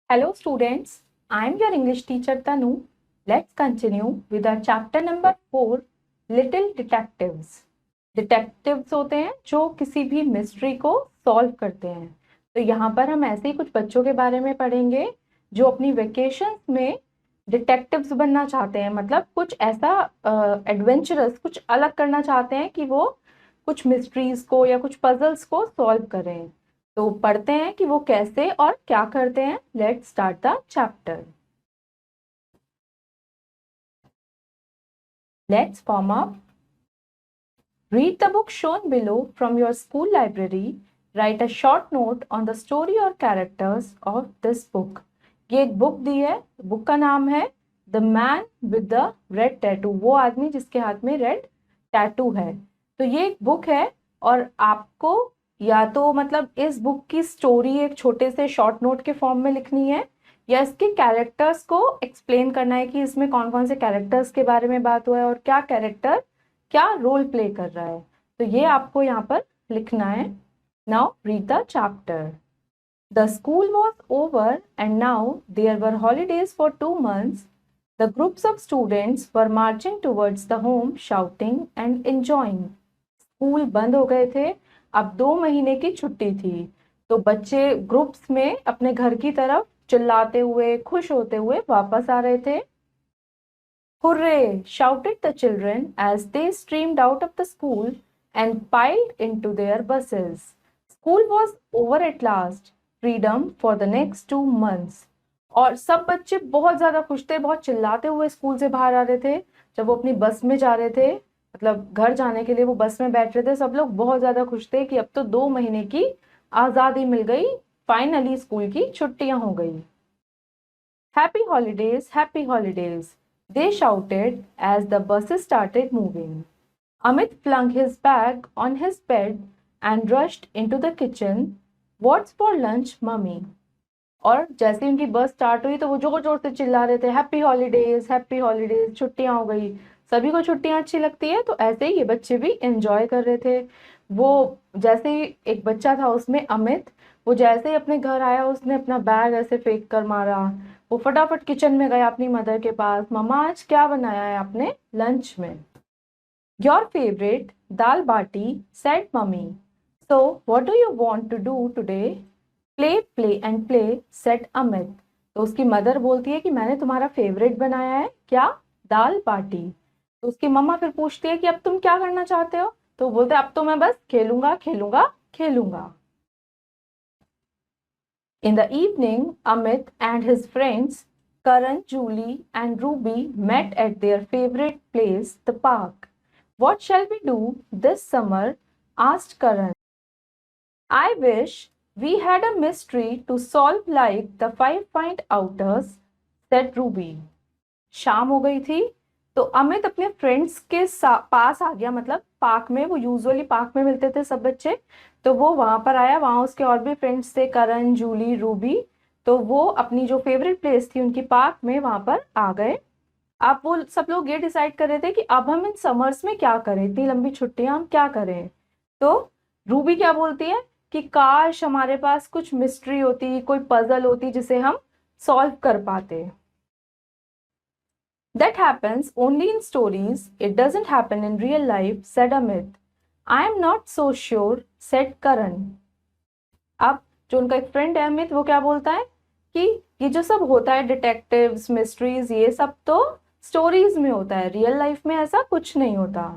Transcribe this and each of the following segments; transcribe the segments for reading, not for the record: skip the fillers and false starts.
Hello students, I am your English teacher Tanu. Let's continue with our chapter number 4, Little Detectives. Detectives होते हैं जो किसी भी mystery को सॉल्व करते हैं। तो यहाँ पर हम ऐसे ही कुछ बच्चों के बारे में पढ़ेंगे जो अपनी वेकेशन में डिटेक्टिव्स बनना चाहते हैं, मतलब कुछ ऐसा एडवेंचरस, कुछ अलग करना चाहते हैं कि वो कुछ मिस्ट्रीज को या कुछ पजल्स को सॉल्व करें। तो पढ़ते हैं कि वो कैसे और क्या करते हैं। Let's start the chapter. Let's form up. Read the book shown below from your school library. Write a short note on the story or characters of this book. ये एक बुक दी है, बुक का नाम है the man with the red tattoo, वो आदमी जिसके हाथ में रेड टैटू है। तो ये एक बुक है और आपको या तो मतलब इस बुक की स्टोरी एक छोटे से शॉर्ट नोट के फॉर्म में लिखनी है या इसके कैरेक्टर्स को एक्सप्लेन करना है कि इसमें कौन कौन से कैरेक्टर्स के बारे में बात हुआ है और क्या कैरेक्टर क्या रोल प्ले कर रहा है। तो ये आपको यहाँ पर लिखना है। Now read the chapter. The school was over and now there were holidays for 2 months. The groups of students were marching towards the home, shouting and enjoying. School बंद हो गए थे, अब 2 महीने की छुट्टी थी। तो बच्चे ग्रुप्स में अपने घर की तरफ चिल्लाते हुए, खुश होते हुए वापस आ रहे थे। Hooray! shouted the children as they streamed out of the school and piled into their buses. School was over at last. Freedom for the next 2 months. और सब बच्चे बहुत ज्यादा खुश थे, बहुत चिल्लाते हुए स्कूल से बाहर आ रहे थे। जब वो अपनी बस में जा रहे थे, मतलब घर जाने के लिए वो बस में बैठ रहे थे, सब लोग बहुत ज्यादा खुश थे कि अब तो 2 महीने की आजादी मिल गई, फाइनली स्कूल की छुट्टियां हो गई। Happy holidays, happy holidays, they shouted as the buses started moving. Amit flung his bag on his bed and rushed into the kitchen. What's for lunch, mummy? और जैसे उनकी बस स्टार्ट हुई तो वो जोर जोर से चिल्ला रहे थे, हैप्पी हॉलीडेज, छुट्टियां हो गई। सभी को छुट्टियां अच्छी लगती है, तो ऐसे ही ये बच्चे भी एंजॉय कर रहे थे। वो जैसे ही एक बच्चा था उसमें अमित, वो जैसे ही अपने घर आया उसने अपना बैग ऐसे फेंक कर मारा। वो फटाफट किचन में गया अपनी मदर के पास, मम्मा आज क्या बनाया है आपने लंच में? Your favourite dal baati, said mummy. So what do you want to do today? Play play and play, said Amit. तो उसकी मदर बोलती है कि मैंने तुम्हारा फेवरेट बनाया है क्या? दाल बाटी। तो उसकी मम्मा फिर पूछती है कि अब तुम क्या करना चाहते हो? तो बोलते हैं अब तो मैं बस खेलूंगा खेलूंगा खेलूंगा। In the evening, Amit and his friends, Karan, Julie, and Ruby met at their favorite place, the park. What shall we do this summer? Asked Karan. I wish we had a mystery to solve like the five point outers, said Ruby. शाम हो गई थी तो अमित अपने friends के पास आ गया, मतलब park में। वो यूजुअली पार्क में मिलते थे सब बच्चे, तो वो वहां पर आया। वहां उसके और भी फ्रेंड्स थे, करण, जूली, रूबी। तो वो अपनी जो फेवरेट प्लेस थी उनकी पार्क में, वहां पर आ गए। अब वो सब लोग ये डिसाइड कर रहे थे कि अब हम इन समर्स में क्या करें, इतनी लंबी छुट्टियां हम क्या करें। तो रूबी क्या बोलती है कि काश हमारे पास कुछ मिस्ट्री होती, कोई पजल होती जिसे हम सॉल्व कर पाते। That happens only in stories. It doesn't happen in real life, said Amit. I am not so sure, said Karan. अब जो उनका एक फ्रेंड है अमित, वो क्या बोलता है कि ये जो सब होता है, डिटेक्टिव्स, मिस्ट्रीज, ये सब तो स्टोरीज में होता है, रियल लाइफ में ऐसा कुछ नहीं होता।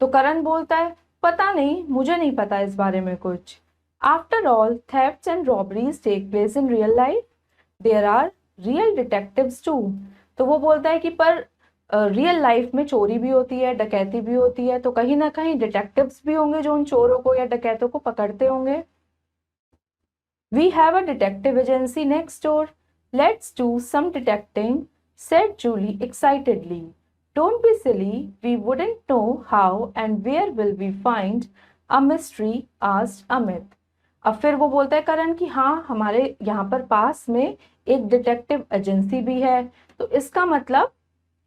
तो करण बोलता है पता नहीं, मुझे नहीं पता इस बारे में कुछ। After all thefts and robberies take place in real life, there are real detectives too. तो वो बोलता है कि पर रियल लाइफ में चोरी भी होती है, डकैती भी होती है, तो कहीं ना कहीं डिटेक्टिव्स भी होंगे जो उन चोरों को या डकैतों को पकड़ते होंगे। We have a detective agency next door. Let's do some detecting, said Julie excitedly. Don't be silly, we wouldn't know how and where will we find a mystery, asked Amit. अब फिर वो बोलता है करण कि हाँ, हमारे यहाँ पर पास में एक डिटेक्टिव एजेंसी भी है, तो इसका मतलब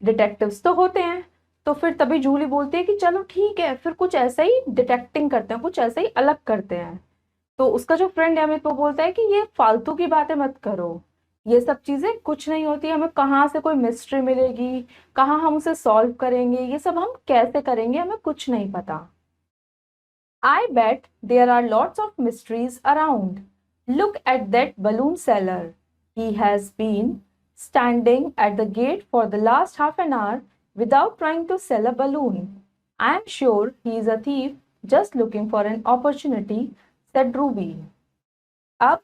डिटेक्टिव्स तो होते हैं। तो फिर तभी जूली बोलती है कि चलो ठीक है, फिर कुछ ऐसा ही डिटेक्टिंग करते हैं, कुछ ऐसा ही अलग करते हैं। तो उसका जो फ्रेंड है अमित, वो बोलता है कि ये फालतू की बातें मत करो, ये सब चीजें कुछ नहीं होती, हमें कहाँ से कोई मिस्ट्री मिलेगी, कहाँ हम उसे सॉल्व करेंगे, ये सब हम कैसे करेंगे, हमें कुछ नहीं पता। I bet there are lots of mysteries around. Look at that balloon seller. He has been standing at the gate for the last half an hour without trying to sell a balloon. I am sure he is a thief just looking for an opportunity, said Ruby. अब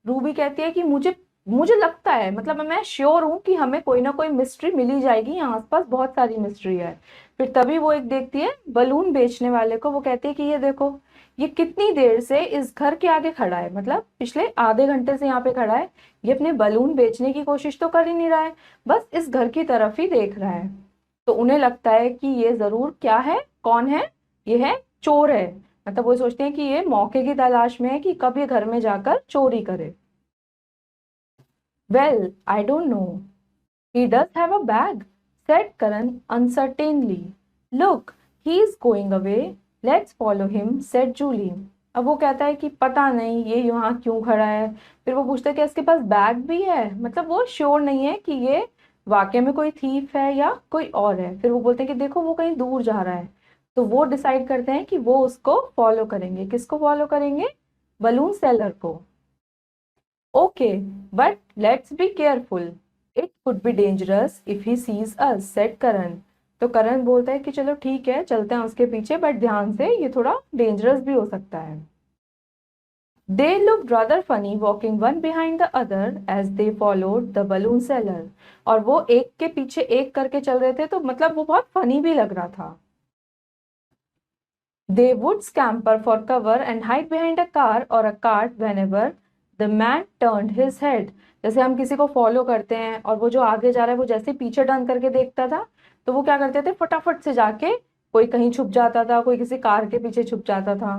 Ruby कहती है कि मुझे मुझे लगता है, मतलब मैं श्योर हूं कि हमें कोई ना कोई मिस्ट्री मिल ही जाएगी, यहाँ आसपास बहुत सारी मिस्ट्री है। फिर तभी वो एक देखती है बलून बेचने वाले को, वो कहती है कि ये देखो, ये कितनी देर से इस घर के आगे खड़ा है, मतलब पिछले आधे घंटे से यहाँ पे खड़ा है, ये अपने बलून बेचने की कोशिश तो कर ही नहीं रहा है, बस इस घर की तरफ ही देख रहा है। तो उन्हें लगता है कि ये जरूर क्या है, कौन है, ये है चोर है। मतलब वो सोचते हैं कि ये मौके की तलाश में है कि कब ये घर में जाकर चोरी करे। Well, I don't know. He does have a bag, said Karan uncertainly. Look, he is going away. Let's follow him, said Julie. अब वो कहता है कि पता नहीं ये यहाँ क्यों खड़ा है। फिर वो पूछता है कि इसके पास बैग भी है, मतलब वो श्योर नहीं है कि ये वाकई में कोई थीफ है या कोई और है। फिर वो बोलते हैं कि देखो वो कहीं दूर जा रहा है। तो वो डिसाइड करते हैं कि वो उसको फॉलो करेंगे। किसको फॉलो करेंगे? बलून सेलर को। Okay, but let's be careful. It could be dangerous if he sees us, said Karan. तो करण बोलता है कि चलो ठीक है, चलते हैं उसके पीछे, बट ध्यान से, ये थोड़ा डेंजरस भी हो सकता है। They looked rather funny walking one behind the other as they followed the balloon seller. और वो एक के पीछे एक करके चल रहे थे, तो मतलब वो बहुत फनी भी लग रहा था। They would scamper for cover and hide behind a car or a cart whenever the man turned his head. जैसे हम किसी को फॉलो करते हैं और वो जो आगे जा रहा है वो जैसे पीछे टर्न करके देखता था, तो वो क्या करते थे, फटाफट से जाके कोई कहीं छुप जाता था, कोई किसी कार के पीछे छुप जाता था।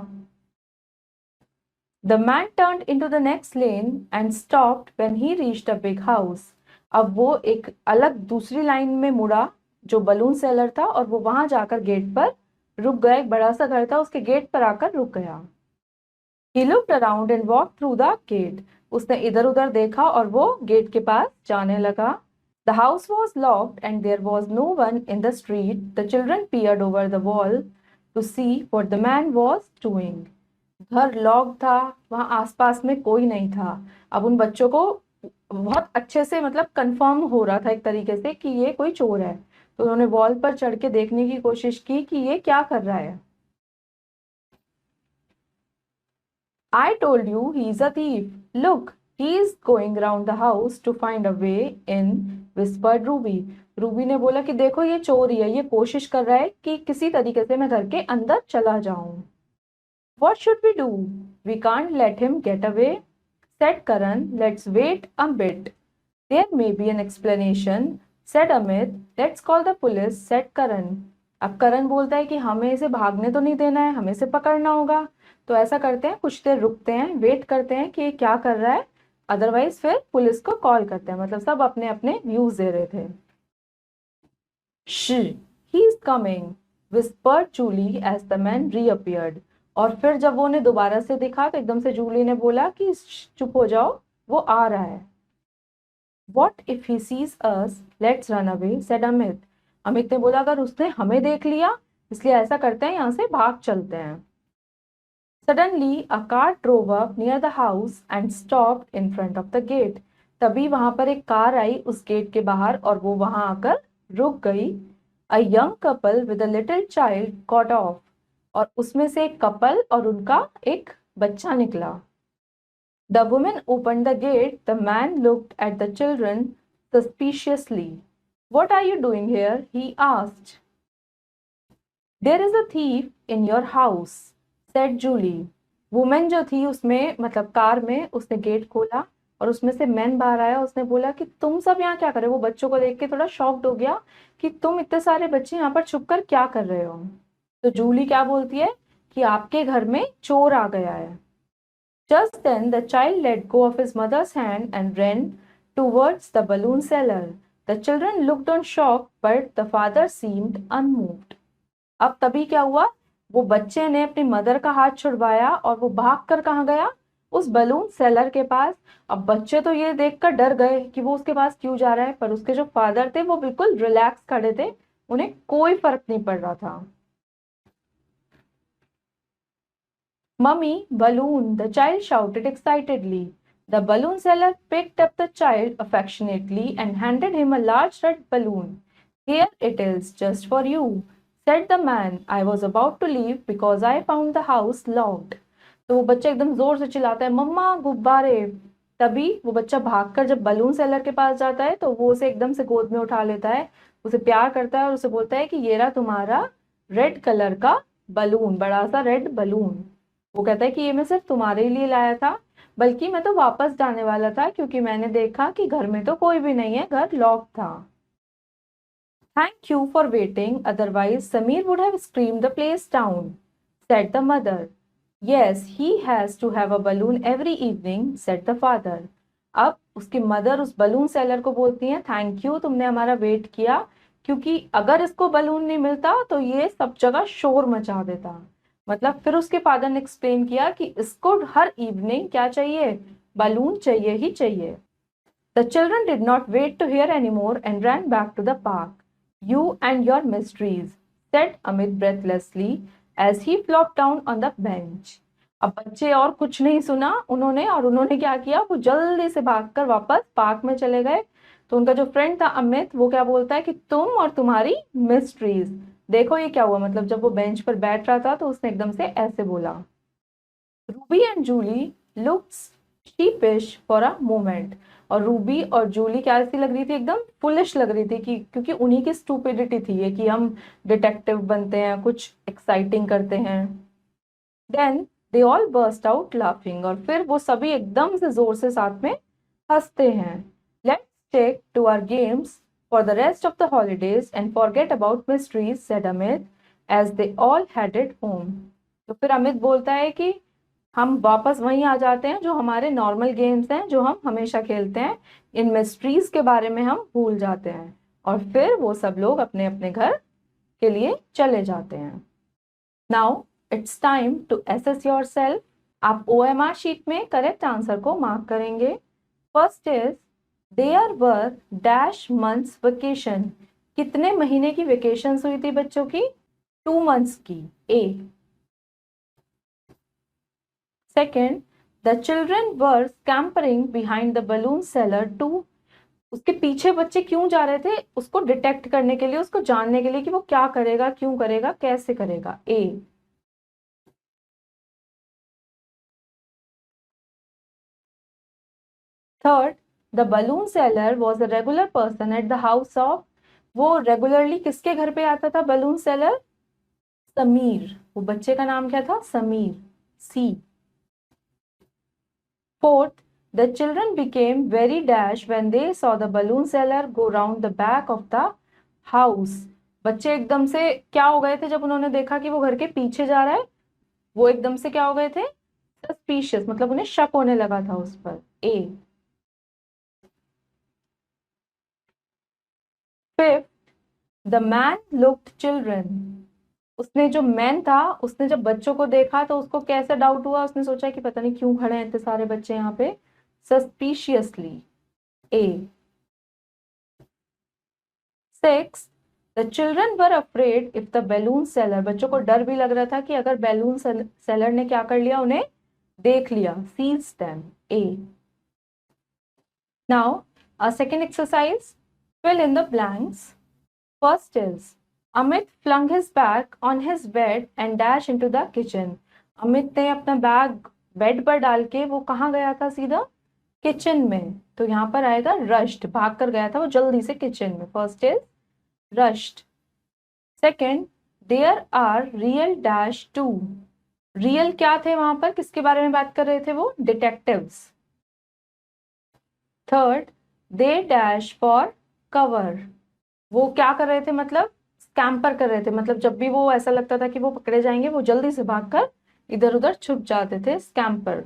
The man turned into the next lane and stopped when he reached a big house. अब वो एक अलग दूसरी लाइन में मुड़ा जो बलून सेलर था, और वो वहां जाकर गेट पर रुक गया। एक बड़ा सा घर था, उसके गेट पर आकर रुक गया। He looked around and walked through the gate. उसने इधर उधर देखा और वो गेट के पास जाने लगा। The house was locked and there was no one in the street. The children peered over the wall to see what the man was doing. घर लॉक था, वहां आसपास में कोई नहीं था। अब उन बच्चों को बहुत अच्छे से, मतलब कंफर्म हो रहा था एक तरीके से कि ये कोई चोर है, तो उन्होंने वॉल पर चढ़ के देखने की कोशिश की कि ये क्या कर रहा है। I told you he's a thief. Look, he's going round the house to find a way in, whispered Ruby. Ruby ने बोला कि देखो ये चोर ही है, ये कोशिश कर रहा है कि किसी तरीके से मैं घर के अंदर चला जाऊं। What should we do? We can't let him get away, said Karan. Let's wait a bit. There may be an explanation, said Amit. Let's call the police, said Karan. अब करण बोलता है कि हमें इसे भागने तो नहीं देना है, हमें इसे पकड़ना होगा। तो ऐसा करते हैं, कुछ देर रुकते हैं, वेट करते हैं कि ये क्या कर रहा है, अदरवाइज फिर पुलिस को कॉल करते हैं। मतलब सब अपने अपने व्यूज दे रहे थे। He is coming, whispered Julie as the man reappeared. और फिर जब वो उन्हें दोबारा से दिखा तो एकदम से जूली ने बोला कि चुप हो जाओ, वो आ रहा है। What if he sees us? Let's run away, said Amit. Amit ने बोला अगर उसने हमें देख लिया, इसलिए ऐसा करते हैं, यहाँ से भाग चलते हैं। Suddenly, a car drove up near the house and stopped in front of the gate. तभी वहां पर एक कार आई उस गेट के बाहर और वो वहां आकर रुक गई। A young couple with a little child got off. और उसमें से एक कपल और उनका एक बच्चा निकला। The woman opened the gate. The man looked at the children suspiciously. What are you doing here? He asked. There is a thief in your house, said Julie. Women जो थी उसमें, मतलब कार में, उसने गेट खोला और उसमें से मैन बाहर आया। उसने बोला कि तुम सब यहाँ क्या कर रहे हो? वो बच्चों को देख के थोड़ा शॉक्ड हो गया कि तुम इतने सारे बच्चे यहाँ पर छुप कर क्या कर रहे हो। तो जूली क्या बोलती है कि आपके घर में चोर आ गया है। Just then the child let go of his mother's hand and ran towards the balloon seller. The children looked on shock, but the father seemed unmoved. अब तभी क्या हुआ, वो बच्चे ने अपनी मदर का हाथ छुड़वाया और वो भाग कर कहाँ गया, उस बलून सेलर के पास। अब बच्चे तो ये देखकर डर गए कि वो उसके पास क्यों जा रहा है, पर उसके जो फादर थे वो बिल्कुल रिलैक्स खड़े थे, उन्हें कोई फर्क नहीं पड़ रहा था। Mummy, balloon, the child shouted excitedly. The balloon seller picked up the child affectionately and handed him a large red balloon. Here it is, just for you, said the man. I was about to leave because I found the house locked. तो वो बच्चा एकदम जोर से चिल्लाता है, मम्मा गुब्बारे। तभी वो बच्चा भागकर जब बलून सेलर के पास जाता है तो वो उसे एकदम से गोद में उठा लेता है, उसे प्यार करता है और उसे बोलता है कि ये रहा तुम्हारा रेड कलर का बलून, बड़ा सा रेड बलून। वो कहता है कि ये मैं सिर्फ तुम्हारे लिए लाया था, बल्कि मैं तो वापस जाने वाला था क्योंकि मैंने देखा कि घर में तो कोई भी नहीं है, घर लॉक था। Thank you for waiting, otherwise Samir would have screamed the place down, said the mother. Yes, he has to have a balloon every evening, said the father. अब उसकी मदर उस बलून सेलर को बोलती है, thank you, तुमने हमारा wait किया, क्योंकि अगर इसको बलून नहीं मिलता तो ये सब जगह शोर मचा देता। मतलब फिर उसके फादर ने एक्सप्लेन किया कि इसको हर इवनिंग क्या चाहिए, बलून चाहिए ही चाहिए। The children did not wait to hear anymore and ran back to the park. You and your mysteries, said Amit breathlessly as he flopped down on the bench. अब बच्चे और कुछ नहीं सुना उन्होंने, और उन्होंने क्या किया, वो जल्दी से भागकर वापस पार्क में चले गए। तो उनका जो फ्रेंड था अमित, वो क्या बोलता है कि तुम और तुम्हारी मिस्ट्रीज। देखो ये क्या हुआ, मतलब जब वो बेंच पर बैठ रहा था तो उसने एकदम से ऐसे बोला। Ruby and Julie looks sheepish for a moment. और रूबी और जूली कैसी लग रही थी, एकदम फुलिश लग रही थी, कि क्योंकि उन्हीं की स्टूपिडिटी थी ये कि हम डिटेक्टिव बनते हैं, कुछ एक्साइटिंग करते हैं। Then they all burst out laughing, और फिर वो सभी एकदम से जोर से साथ में हंसते हैं। Let's take to our games for the rest of the holidays and forget about mysteries, said Amit as they all headed home. तो फिर अमित बोलता है कि हम वापस वहीं आ जाते हैं जो हमारे नॉर्मल गेम्स हैं जो हम हमेशा खेलते हैं, इन मिस्ट्रीज के बारे में हम भूल जाते हैं। और फिर वो सब लोग अपने अपने घर के लिए चले जाते हैं। Now it's time to assess yourself. आप OMR शीट में करेक्ट आंसर को मार्क करेंगे। First is there were dash months vacation. कितने महीने की वेकेशन हुई थी बच्चों की? 2 मंथ्स की, A. Second, the children were scampering behind the balloon seller too. उसके पीछे बच्चे क्यों जा रहे थे? उसको डिटेक्ट करने के लिए, उसको जानने के लिए कि वो क्या करेगा, क्यों करेगा, कैसे करेगा, A. Third, the balloon seller was a regular person at the house of. वो रेगुलरली किसके घर पे आता था बलून सेलर? समीर। वो बच्चे का नाम क्या था? Sameer, C. Fourth, the children became very dash when they saw the balloon seller go round the back of the house. बच्चे एकदम से क्या हो गए थे जब उन्होंने देखा कि वो घर के पीछे जा रहा है? वो एकदम से क्या हो गए थे? सस्पिशियस, मतलब उन्हें शक होने लगा था उस पर, A. Fifth, the man looked children. उसने जो मैन था, उसने जब बच्चों को देखा तो उसको कैसे डाउट हुआ, उसने सोचा कि पता नहीं क्यों खड़े हैं इतने सारे बच्चे यहाँ पे, suspiciously, A. Six, the children were afraid if the balloon seller. बच्चों को डर भी लग रहा था कि अगर बैलून सेलर ने क्या कर लिया, उन्हें देख लिया, seize them, A. Now a second exercise, fill in the blanks. First is Amit flung his bag on his bed and dashed into the kitchen. Amit ने अपना बैग बेड पर डाल के वो कहाँ गया था? सीधा किचन में। तो यहाँ पर आएगा रश्ड, भाग कर गया था वो जल्दी से किचन में। First is rushed. Second, there are real dash two. Real क्या थे वहां पर, किसके बारे में बात कर रहे थे वो? Detectives. Third, they dash for cover. वो क्या कर रहे थे, मतलब स्कैम्पर कर रहे थे, मतलब जब भी वो ऐसा लगता था कि वो पकड़े जाएंगे वो जल्दी से भागकर इधर उधर छुप जाते थे, scamper.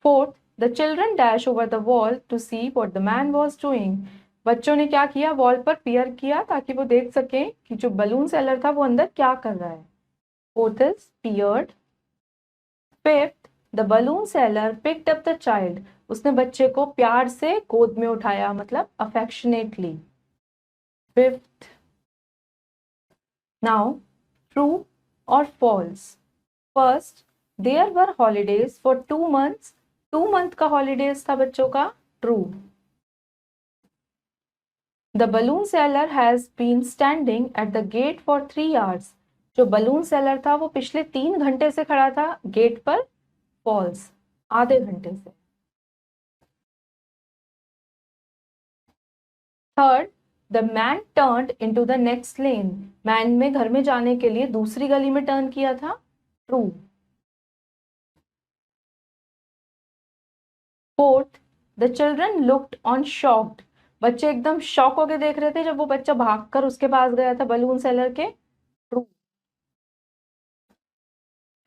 Fourth, the children dash over the wall to see what the man was doing. बच्चों ने क्या किया, वॉल पर पियर किया ताकि वो देख सके कि जो बलून सेलर था वो अंदर क्या कर रहा है। Fourth is peered. Fifth, the balloon seller picked up the child, उसने बच्चे को प्यार से गोद में उठाया, मतलब अफेक्शनेटली। फिफ्थ, नाउ ट्रू और false. First, there were holidays for 2 months, 2 month का हॉलीडेज था बच्चों का, true. The balloon seller has been standing at the gate for 3 hours, जो बलून सेलर था वो पिछले 3 घंटे से खड़ा था गेट पर, फॉल्स, आधे घंटे से। Third, the man turned into the next lane, man में घर में जाने के लिए दूसरी गली में टर्न किया था, true. Fourth, the children looked on shocked, बच्चे एकदम शॉक होके देख रहे थे जब वो बच्चा भागकर उसके पास गया था बलून सेलर के, true.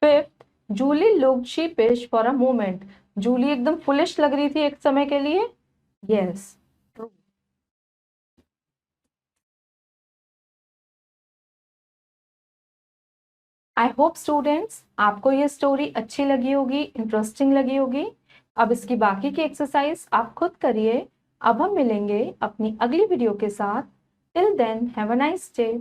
Fifth, Julie looked sheepish for a moment, Julie एकदम फुलिश लग रही थी एक समय के लिए, yes, true. I hope students आपको ये स्टोरी अच्छी लगी होगी, इंटरेस्टिंग लगी होगी। अब इसकी बाकी की एक्सरसाइज आप खुद करिए। अब हम मिलेंगे अपनी अगली वीडियो के साथ। Till then have a nice day.